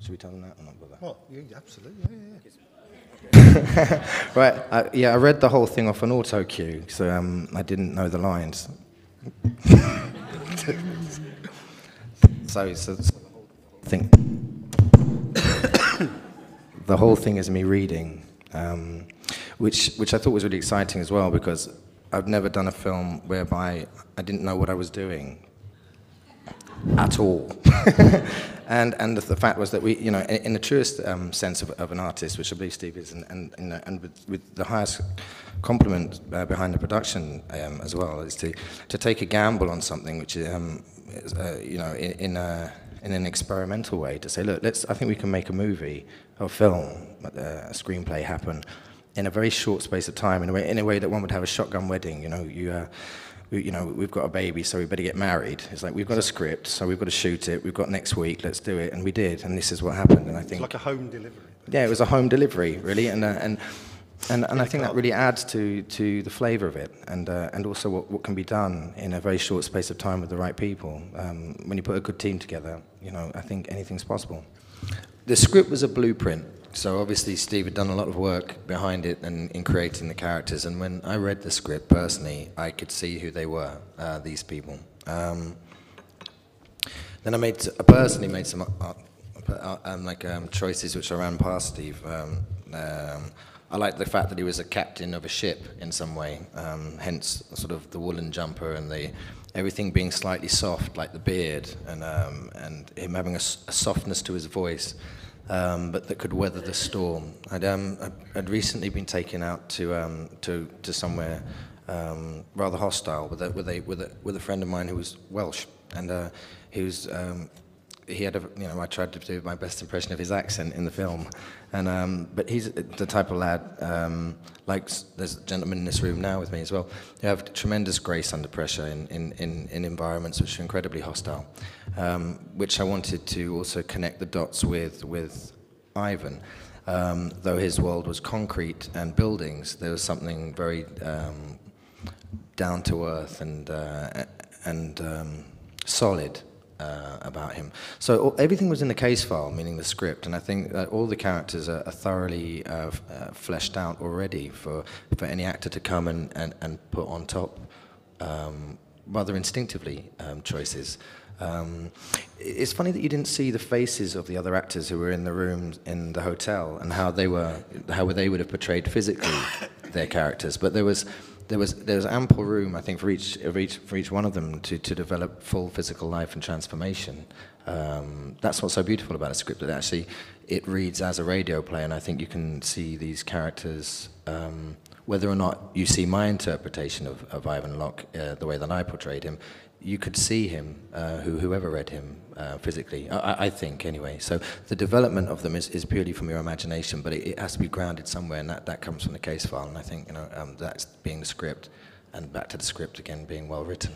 Should we tell them that or not bother? Well, yeah, absolutely, yeah. Right, I read the whole thing off an auto cue, so I didn't know the lines. so the whole thing is me reading, which I thought was really exciting as well, because I've never done a film whereby I didn't know what I was doing at all. And the fact was that we, you know, in the truest sense of an artist, which I believe Steve is, and with the highest compliment behind the production as well, is to take a gamble on something which is, you know, in an experimental way, to say, look, I think we can make a movie or a film, a screenplay happen in a very short space of time, in a way that one would have a shotgun wedding. You know, we've got a baby, so we better get married. It's like, we've got a script, so we've got to shoot it. We've got next week, let's do it. And we did, and this is what happened. And I think it's like a home delivery. Yeah, it was a home delivery, really, and I think that really adds to the flavour of it, and also what can be done in a very short space of time with the right people. When you put a good team together, you know, I think anything's possible. The script was a blueprint. So obviously Steve had done a lot of work behind it and in creating the characters, and when I read the script personally, I could see who they were, these people. Then I personally made some choices which I ran past Steve. I liked the fact that he was a captain of a ship in some way, hence sort of the woolen jumper and everything being slightly soft, like the beard, and him having a softness to his voice. But that could weather the storm. I'd recently been taken out to somewhere rather hostile with a friend of mine who was Welsh, and he had I tried to do my best impression of his accent in the film, and but he's the type of lad, like there's a gentleman in this room now with me as well, who have tremendous grace under pressure in environments which are incredibly hostile, which I wanted to also connect the dots with Ivan. Though his world was concrete and buildings, there was something very down to earth and solid about him. So everything was in the case file, meaning the script, and I think that all the characters are thoroughly fleshed out already for any actor to come and put on top, rather instinctively, choices. It's funny that you didn't see the faces of the other actors who were in the room in the hotel and how they would have portrayed physically their characters, but there was ample room, I think, for each one of them to develop full physical life and transformation. That's what's so beautiful about a script, that actually it reads as a radio play, and I think you can see these characters, whether or not you see my interpretation of Ivan Locke, the way that I portrayed him, you could see him, whoever read him physically, I think anyway. So the development of them is purely from your imagination, but it has to be grounded somewhere, and that comes from the case file. And I think that's being the script, and back to the script again, being well written.